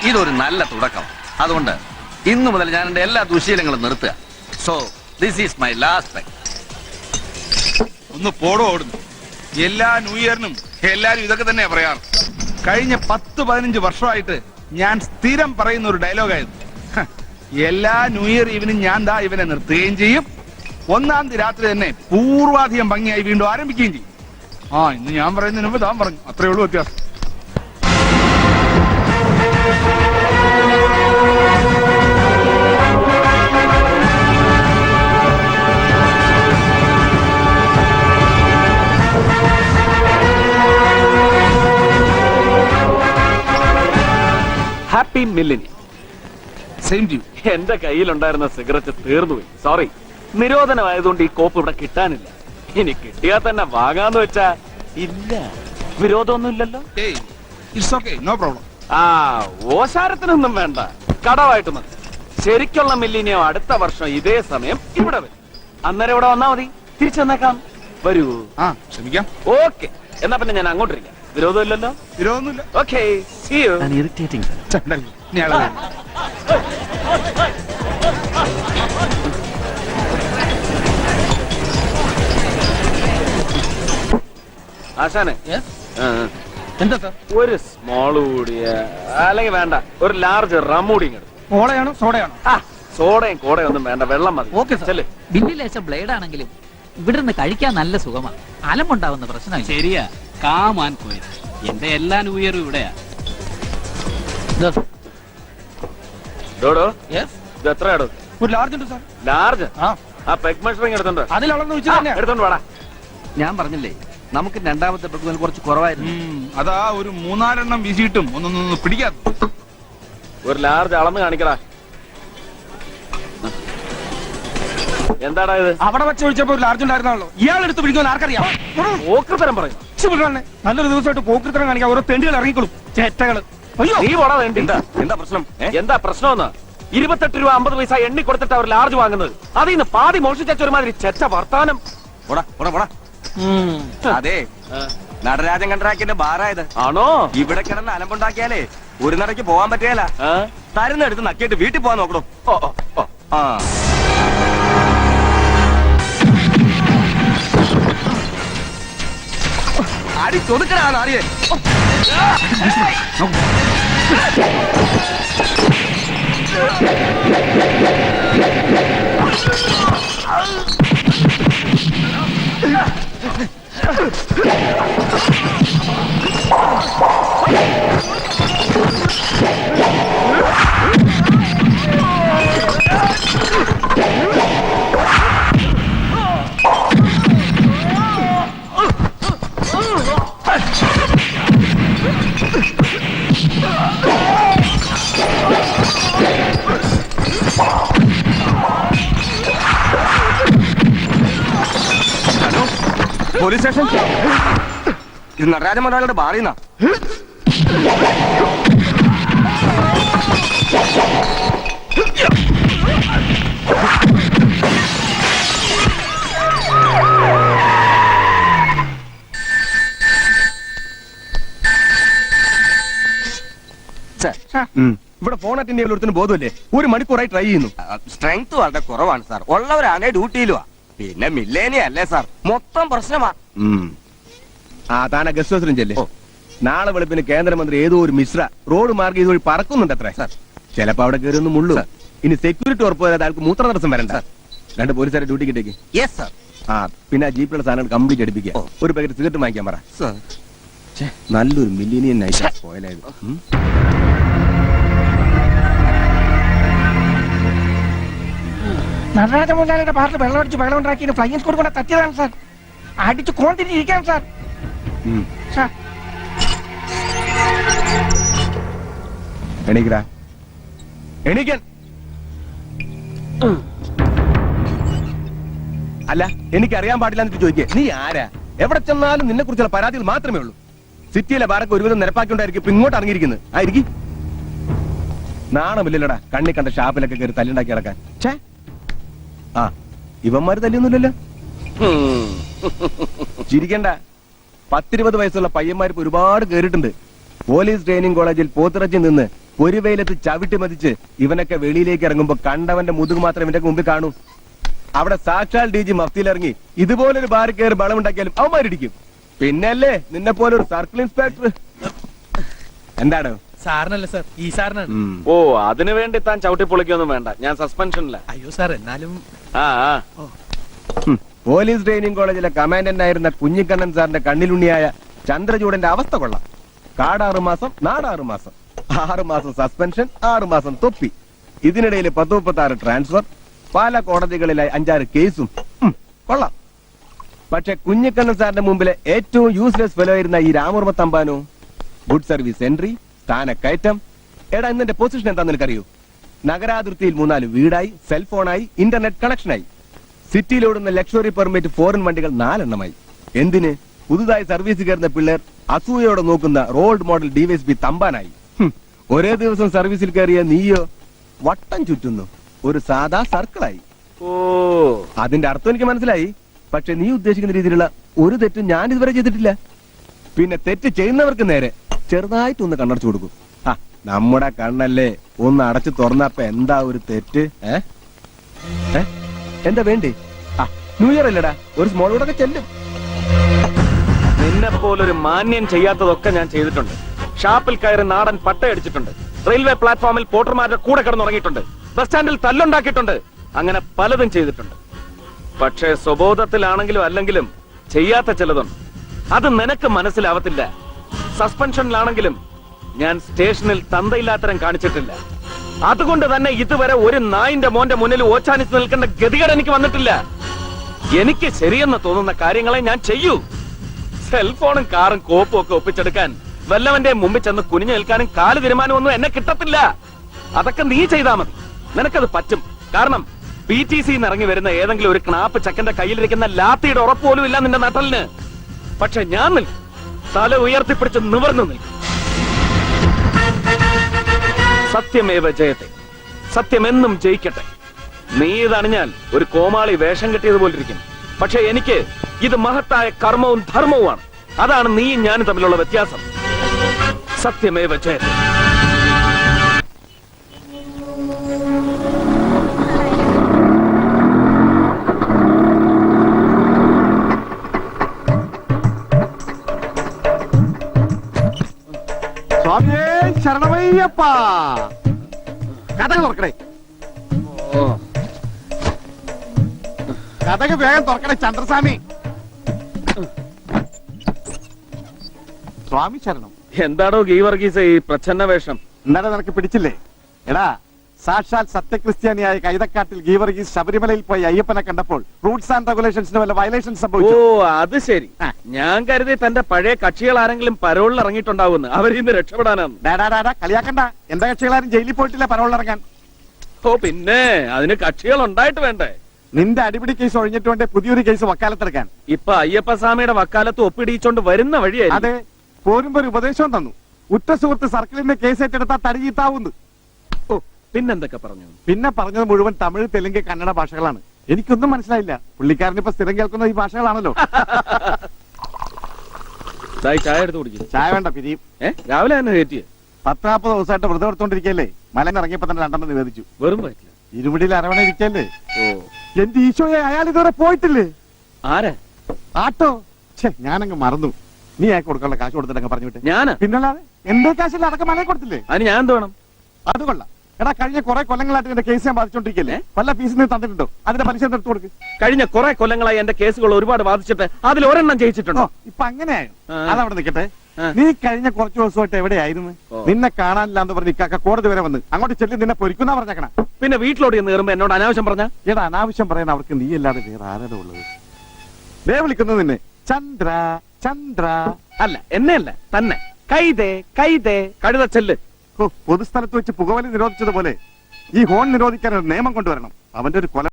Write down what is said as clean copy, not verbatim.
ഇതൊരു നല്ല തുടക്കം. അതുകൊണ്ട് ഇന്നു മുതൽ ഞാൻ എന്റെ എല്ലാ ദുശീലങ്ങളും നിർത്തുക. So this is my last time. ഒന്ന് പോടോ ഓടുന്നു. എല്ലാ ന്യൂ ഇയറിനും എല്ലാരും ഇതൊക്കെ തന്നെയാ പറയാറ്. കഴിഞ്ഞ 10-15 വർഷമായിട്ട് ഞാൻ സ്ഥിരം പറയുന്ന ഒരു ഡയലോഗായിരുന്നു. എല്ലാ ന്യൂ ഇയർ ഈവനും ഞാൻ ദാ ഇവനെ നിർത്തുകയും ചെയ്യും. 1-ാം തീയതി രാത്രി തന്നെ പൂർവാധികം ഭംഗിയായി വീണ്ടും ആരംഭിക്കുകയും ചെയ്യും. ഇന്ന് ഞാൻ പറയുന്നതിന് മുമ്പ് താൻ പറഞ്ഞു. അത്രയേ ഉള്ളൂ വ്യത്യാസം. Happy millennium. Same to you. എന്റെ കയ്യിലുണ്ടായിരുന്ന സിഗരറ്റ് തീർന്നുപോയി. സോറി, നിരോധനമായതുകൊണ്ട് ഈ കോപ്പ് ഇവിടെ കിട്ടാനില്ല. ഇനി കിട്ടിയാൽ തന്നെ വാങ്ങാന്ന് വെച്ചാ ഇല്ല. വിരോധമൊന്നും ഇല്ലല്ലോ. It's okay, no problem. ഓശാരത്തിനൊന്നും വേണ്ട, കടവായിട്ട് മതി. ശരിക്കുള്ള മില്ലിനിയം അടുത്ത വർഷം ഇതേ സമയം ഇവിടെ വരും. അന്നേരം ഇവിടെ വന്നാ മതി. തിരിച്ചു വന്നേക്കാം. വരൂ. ശ്രമിക്കാം. ഓക്കെ, എന്നാ പിന്നെ ഞാൻ അങ്ങോട്ടിരിക്കാം. വിരോധമില്ലല്ലോ? വിരോധമൊന്നുമില്ല. Okay, see you. ആശാനെ, എന്താ സാർ? ഒരു സ്മോള് കൂടിയ, അല്ലെങ്കിൽ വേണ്ട, ഒരു ലാർജ് റം കൂടി ഇങ്ങോട്ട്. കോളയാണോ സോഡയാണോ? സോഡയും കോടയും ഒന്നും വേണ്ട, വെള്ളം മതി. Okay sir. ബില്ലിലേശം ബ്ലേഡ് ആണെങ്കിലും ഇവിടുന്ന് കഴിക്കാൻ നല്ല സുഖമാണ്. അലമുണ്ടാവുന്ന പ്രശ്നം ശരിയാ. കാമാൻ കോയ എന്റെ എല്ലാ ന്യൂ ഇയറും ഇവിടെയാ. ഇത് എത്രയാടോ? ഒരു ലാർജ് ഉണ്ട് സാർ. ലാർജ്? ആ പെഗ് മെഷറിംഗ് എടുത്തോണ്ട് അതിലളന്ന് വെച്ച് തന്നെ എടുത്തോണ്ട് വേടാ. ഞാൻ പറഞ്ഞില്ലേ, നമുക്ക് രണ്ടാമത്തെ പെഗ് കുറച്ച് കുറവായിരുന്നു. അതാ ഒരു 3-4 വീശിയിട്ടും ഒന്നൊന്നും പിടിക്കാത്ത. ഒരു ലാർജ് അളന്ന് കാണിക്കടാ. എന്താടാ ഇത്? അവിടെ വെച്ച് ഒഴിച്ചപ്പോ ഒരു ലാർജ് ഉണ്ടായിരുന്നാണല്ലോ. ഇയാൾ എടുത്ത് പിടിക്കുമെന്ന് ആർക്കറിയാം? പോക്കൃത്തരം പറയും. നല്ലൊരു ദിവസമായിട്ട് പോക്കൃത്തരം കാണിക്കാൻ ഓരോ തെണ്ടുകൾ ഇറങ്ങിക്കൊള്ളും, ചേറ്റകള്. നീ പോടാ. വേണ്ടി എന്താ പ്രശ്നം? എന്താ പ്രശ്നം? 28 രൂപ 50 പൈസ എണ്ണി കൊടുത്തിട്ട് അവർ ലാർജ് വാങ്ങുന്നത്. അതിൽ നിന്ന് പാതി മോഷിച്ച ഒരുമാതിരി ചെറ്റ വർത്താനം. അതെ, നടരാജൻ കണ്ട്രാക്കിന്റെ ബാറായത് ആണോ? ഇവിടെ കിടന്ന് അലമ്പുണ്ടാക്കിയാലേ ഒരു നടക്ക് പോവാൻ പറ്റിയല്ല. തരുന്നെടുത്ത് നക്കിയിട്ട് വീട്ടിൽ പോവാൻ നോക്കണോ? അടി ചൊതുക്കലാണ് അറിയേ. Police station. ഇത് നടരാജ മുതലാളിയുടെ ബാറിന്നാ. ഇവിടെ ഫോൺ അറ്റൻഡ് ചെയ്യുന്ന ബോധമല്ലേ? 1 മണിക്കൂറായി ട്രൈ ചെയ്യുന്നു. സ്ട്രെങ്ത് വളരെ കുറവാണ് സാർ. ഉള്ളവരാണെ ഡ്യൂട്ടിയിലുവാ. പിന്നെ മില്ലേനിയ അല്ലേ സാർ, മൊത്തം പ്രശ്നമാ. താന ഗസ്റ്റ് ഹൗസിലും ചെല്ലേ. നാളെ വെളുപ്പിന് കേന്ദ്രമന്ത്രി ഏതോ ഒരു മിശ്ര റോഡ് മാർഗം ഇതുവഴി പറക്കുന്നുണ്ട് അത്രേ. ചിലപ്പോ അവിടെ കയറി ഒന്നും മുള്ളു. ഇനി സെക്യൂരിറ്റി ഉറപ്പ് വരാതെ ആൾക്ക് മൂത്ര തടസ്സം വരണ്ട. 2 പോലീസുകാരെ ഡ്യൂട്ടി കിട്ടേക്ക്. പിന്നെ ആ ജീപ്പിലുള്ള സാധനങ്ങൾ കംപ്ലീറ്റ് എടുപ്പിക്കുക. ഒരു പാക്കറ്റ് സിഗരറ്റ് വാങ്ങിക്കാൻ പറ. നല്ലൊരു മില്ലിനിയൻ നൈറ്റ് പോയാലായത്. നടരാജ മുതലാളിയുടെ പാർട്ടി വെള്ളമടിച്ച് വെള്ളം ഉണ്ടാക്കി ഫ്ലൈയിങ് സ്ക്വാഡ് കൊണ്ട് തട്ടിയതാണ് സാർ. അടിച്ച് കോണ്ടിരിക്കാൻ സാർ. എണീക്കടാ, എണീക്കാൻ. അല്ല, എനിക്കറിയാൻ പാടില്ല എന്നിട്ട് ചോദിക്കേ. നീ ആരാ? എവിടെ ചെന്നാലും നിന്നെ കുറിച്ചുള്ള പരാതികൾ മാത്രമേ ഉള്ളൂ. സിറ്റിയിലെ ബാരൊക്കെ ഒരുവിധം നിരപ്പാക്കിക്കൊണ്ടായിരിക്കും ഇപ്പൊ ഇങ്ങോട്ട് ഇറങ്ങിയിരിക്കുന്നത്. ആയിരിക്കും നാണമില്ലല്ലോടാ കണ്ണി കണ്ട ഷാപ്പിലൊക്കെ കയറി തല്ലുണ്ടാക്കി കിടക്കാൻ. ഇവന്മാര് തല്ലിയൊന്നുമില്ലല്ലോ. ചിരിക്കണ്ട. 10-20 വയസ്സുള്ള പയ്യന്മാരിപ്പോ ഒരുപാട് കേറിയിട്ടുണ്ട്. പോലീസ് ട്രെയിനിങ് കോളേജിൽ പോത്തിറച്ചി നിന്ന് ഒരു വെയിലത്ത് ചവിട്ടി മതിച്ച് ഇവനൊക്കെ വെളിയിലേക്ക് ഇറങ്ങുമ്പോ കണ്ടവന്റെ മുതുക് മാത്രം ഇവന്റെ മുമ്പിൽ കാണൂ. അവിടെ സാക്ഷാൽ DG മഫ്തിയിലിറങ്ങി ഇതുപോലൊരു ബാറിൽ കയറി ബളമുണ്ടാക്കിയാലും അവന്മാരിടിക്കും. പിന്നല്ലേ നിന്നെ പോലെ ഒരു സർക്കിൾ ഇൻസ്പെക്ടർ. എന്താണ് സാറിനല്ല സാർ, ഈ സാറിനാണ്. ഓ അതിനു വേണ്ടി താൻ ചവിട്ടി പൊളിക്കൊന്നും വേണ്ട, ഞാൻ സസ്പെൻഷനില്ല. അയ്യോ സാർ, എന്നാലും ആ ആ. പോലീസ് ട്രെയിനിങ് കോളേജിലെ കമാൻഡന്റ് ആയിരുന്ന കുഞ്ഞിക്കണ്ണൻ സാറിന്റെ കണ്ണിലുണ്ണിയായ ചന്ദ്രചൂടന്റെ അവസ്ഥ കൊള്ളാം. കാട് 6 മാസം, നാട് 6 മാസം, 6 മാസം സസ്പെൻഷൻ, 6 മാസം തൊപ്പി. ഇതിനിടയിൽ 10-36 ട്രാൻസ്ഫർ, പല കോടതികളിലായി 5-6 കേസും. കൊള്ളാം. പക്ഷെ കുഞ്ഞിക്കണ്ണൻ സാറിന്റെ മുമ്പിലെ ഏറ്റവും യൂസ്ലെസ് ഫെലോ ആയിരുന്ന ഈ രാമവർമ്മ തമ്പാനോ, ഗുഡ് സർവീസ് എൻട്രി, സ്ഥാനക്കയറ്റം. എടാ ഇന്നെ പൊസിഷൻ എന്താന്ന് നിനക്കറിയൂ? നഗരാതിർത്തിയിൽ 3-4 വീടായി, സെൽഫോണായി, ഇന്റർനെറ്റ് കണക്ഷനായി. സിറ്റിയിലോടുന്ന ലക്ഷറി പെർമിറ്റ് ഫോറിൻ വണ്ടികൾ 4 എണ്ണമായി. എന്തിന്? പുതുതായി സർവീസ് കയറുന്ന പിള്ളേർ അസൂയോടെ നോക്കുന്ന റോൾഡ് മോഡൽ DSP തമ്പാനായി. ഒരേ ദിവസം സർവീസിൽ കയറിയ നീയോ വട്ടം ചുറ്റുന്നു, ഒരു സാധാ സർക്കിളായി. ഓ അതിന്റെ അർത്ഥം എനിക്ക് മനസ്സിലായി. പക്ഷെ നീ ഉദ്ദേശിക്കുന്ന രീതിയിലുള്ള ഒരു തെറ്റും ഞാൻ ഇതുവരെ ചെയ്തിട്ടില്ല. പിന്നെ തെറ്റ് ചെയ്യുന്നവർക്ക് നേരെ ചെറുതായിട്ടൊന്ന് കണ്ണടച്ചു കൊടുക്കും. നമ്മുടെ കണ്ണല്ലേ ഒന്ന് അടച്ചു തുറന്നപ്പ എന്താ ഒരു തെറ്റ്? എന്താ വേണ്ടേ? ന്യൂ ഇയർ അല്ലടാ, ഒരു സ്മോൾ കൂടെ ചെല്ലും. നിന്നെ പോലൊരു മാന്യം ചെയ്യാത്തതൊക്കെ ഞാൻ ചെയ്തിട്ടുണ്ട്. ഷാപ്പിൽ കയറി നാടൻ പട്ടയടിച്ചിട്ടുണ്ട്, റെയിൽവേ പ്ലാറ്റ്ഫോമിൽ പോർട്ടർമാരുടെ കൂടെ കിടന്നുറങ്ങിയിട്ടുണ്ട്, ബസ് സ്റ്റാൻഡിൽ തല്ലുണ്ടാക്കിയിട്ടുണ്ട്, അങ്ങനെ പലതും ചെയ്തിട്ടുണ്ട്. പക്ഷേ സ്വബോധത്തിലാണെങ്കിലും അല്ലെങ്കിലും ചെയ്യാത്ത ചിലതുണ്ട്. അത് നിനക്ക് മനസ്സിലാവത്തില്ല. സസ്പെൻഷനിലാണെങ്കിലും ഞാൻ സ്റ്റേഷനിൽ തന്തയില്ലാത്തരം കാണിച്ചിട്ടില്ല. അതുകൊണ്ട് തന്നെ ഇതുവരെ ഒരു നായിന്റെ മോന്റെ മുന്നിൽ ഓച്ചാനിച്ച് നിൽക്കേണ്ട ഗതികേട് എനിക്ക് വന്നിട്ടില്ല. എനിക്ക് ശരിയെന്ന് തോന്നുന്ന കാര്യങ്ങളെ ഞാൻ ചെയ്യൂ. സെൽഫോണും കാറും കോപ്പും ഒക്കെ ഒപ്പിച്ചെടുക്കാൻ വല്ലവന്റെ മുമ്പിൽ ചെന്ന് കുനിഞ്ഞു നിൽക്കാനും കാല് തീരുമാനമൊന്നും എന്നെ കിട്ടത്തില്ല. അതൊക്കെ നീ ചെയ്താൽ മതി, നിനക്കത് പറ്റും. കാരണം PTC ഇറങ്ങി വരുന്ന ഏതെങ്കിലും ഒരു ക്നാപ്പ് ചക്കന്റെ കയ്യിലിരിക്കുന്ന ലാത്തിയുടെ ഉറപ്പോലും ഇല്ല നിന്റെ നട്ടലിന്. പക്ഷെ ഞാൻ നിൽക്കും, തല ഉയർത്തിപ്പിടിച്ച് നിവർന്നു നിൽക്കും. സത്യമേവ ജയത്തെ, സത്യമെന്നും ജയിക്കട്ടെ. നീ ഇതണിഞ്ഞാൽ ഒരു കോമാളി വേഷം കെട്ടിയതുപോലിരിക്കും. പക്ഷെ എനിക്ക് ഇത് മഹത്തായ കർമ്മവും ധർമ്മവുമാണ്. അതാണ് നീയും ഞാനും തമ്മിലുള്ള വ്യത്യാസം. സത്യമേവ ജയത്തെ. സ്വാമിയേ ശരണമയ്യപ്പ. കഥ തുറക്കണേ, കഥക്ക് വേഗം തുറക്കണേ ചന്ദ്രസ്വാമി. സ്വാമി ശരണം. എന്താണോ ഗീവർഗീസ് ഈ പ്രച്ഛന്ന വേഷം? ഇന്നലെ നിനക്ക് പിടിച്ചില്ലേ? എടാ, സാക്ഷാൽ സത്യക്രിസ്ത്യാനിയായ കൈതക്കാട്ടിൽ ഗീവർഗീസ് ശബരിമലയിൽ പോയി അയ്യപ്പനെ കണ്ടപ്പോൾ റൂൾസ് ആൻഡ് റെഗുലേഷൻസിന് വല്ല വയലേഷൻ ഓ സംഭവിച്ചു. അത് ശരി. ഞാൻ കരുതി തന്റെ പഴയ കക്ഷികൾ ആരെങ്കിലും പരോളിൽ ഇറങ്ങിയിട്ടുണ്ടാവുമെന്ന്. അവരിന്ന് രക്ഷപ്പെടാനാണ്. ഡാ കളിയാക്കണ്ട. എന്റെ കക്ഷികളാരും ജയിലിൽ പോയിട്ടില്ല പരോളിറങ്ങാൻ. ഓ പിന്നെ അതിന് കക്ഷികൾ ഉണ്ടായിട്ട് വേണ്ടേ? നിന്റെ അടിപിടി കേസ് ഒഴിഞ്ഞിട്ട് വേണ്ടേ പുതിയൊരു കേസ് വക്കാലത്തെടുക്കാൻ. ഇപ്പൊ അയ്യപ്പസ്വാമിയുടെ വക്കാലത്ത് ഒപ്പിടിയിച്ചോണ്ട് വരുന്ന വഴിയായി. അതെ, പോരുമ്പോ ഒരു ഉപദേശവും തന്നു. ഉറ്റ സുഹൃത്ത് സർക്കിളിന്റെ കേസ് ഏറ്റെടുത്താൽ തടിയീത്താവുന്നു. ഓ പിന്നെന്തൊക്കെ പറഞ്ഞു? പിന്നെ പറഞ്ഞത് മുഴുവൻ തമിഴ്, തെലുങ്ക്, കന്നഡ ഭാഷകളാണ്. എനിക്കൊന്നും മനസ്സിലായില്ല. പുള്ളിക്കാരൻ ഇപ്പൊ സ്ഥിരം കേൾക്കുന്ന ഈ ഭാഷകളാണല്ലോ. ചായ എടുത്ത് കുടിക്കും. ചായ വേണ്ട, പിരിയും. രാവിലെ തന്നെ കയറ്റിയ 10-40 ദിവസമായിട്ട് വ്രതം എടുത്തോണ്ടിരിക്കല്ലേ. മലനിറങ്ങിയപ്പോ തന്നെ 2 നിവേദിച്ചു. വെറും പറ്റില്ല. ഇരുപിടിയിൽ അരവണ ഇരിക്കല്ലേ. ഓ എന്റെ ഈശോയെ, അയാൾ ഇതുവരെ പോയിട്ടില്ലേ? ആരാ? ആട്ടോ. ഞാനങ്ങ് മറന്നു. നീ അയാൾക്ക് കൊടുക്കാനുള്ള കാശ് കൊടുത്തിട്ടങ്ങ് പറഞ്ഞു വിട്ടെ. ഞാനാ? പിന്നല്ലാതെ എന്റെ കാശിൽ അടക്കം മലയെ കൊടുത്തില്ലേ? അതിന് ഞാൻ എന്ത് വേണം? അത് കൊള്ളാം. എടാ, കഴിഞ്ഞ കുറെ കൊല്ലങ്ങളായിട്ട് എന്റെ കേസ് ഞാൻ ബാധിച്ചോണ്ടിരിക്കല്ലേ. വല്ല ഫീസ് നീ തന്നിട്ടുണ്ടോ? അതിന്റെ പലിശ എടുത്തു കൊടുക്ക്. കഴിഞ്ഞ കുറെ കൊല്ലങ്ങളായി എന്റെ കേസുകൾ ഒരുപാട് ബാധിച്ചിട്ട് അതിൽ ഒരെണ്ണം ജയിച്ചിട്ടുണ്ടോ? ഇപ്പൊ അങ്ങനെയായോ? അതവിടെ നിൽക്കട്ടെ. നീ കഴിഞ്ഞ കുറച്ചു ദിവസമായിട്ട് എവിടെയായിരുന്നു? നിന്നെ കാണാനില്ലാന്ന് പറഞ്ഞ് ഇക്കാക്ക കോടതി വരെ വന്ന് അങ്ങോട്ട് ചെല്ലി നിന്നെ പൊരിക്കുന്ന പറഞ്ഞേക്കണ. പിന്നെ വീട്ടിലോട്ട് ചെന്ന് കയറുമ്പോ എന്നോട് അനാവശ്യം പറഞ്ഞ? എടാ, അനാവശ്യം പറയാൻ അവർക്ക് നീ അല്ലാതെ വേറെ ആരാണ് ഉള്ളത്? ദേ വിളിക്കുന്നത് നിന്നെ ചന്ദ്ര ചന്ദ്ര. അല്ല, എന്നെ അല്ല, തന്നെ. കൈതേ കൈതേ കഴുത ചെല്ല്. പൊതുസ്ഥലത്ത് വെച്ച് പുകവലി നിരോധിച്ചതുപോലെ ഈ ഹോൺ നിരോധിക്കാൻ ഒരു നിയമം കൊണ്ടുവരണം. അവന്റെ ഒരു കൊല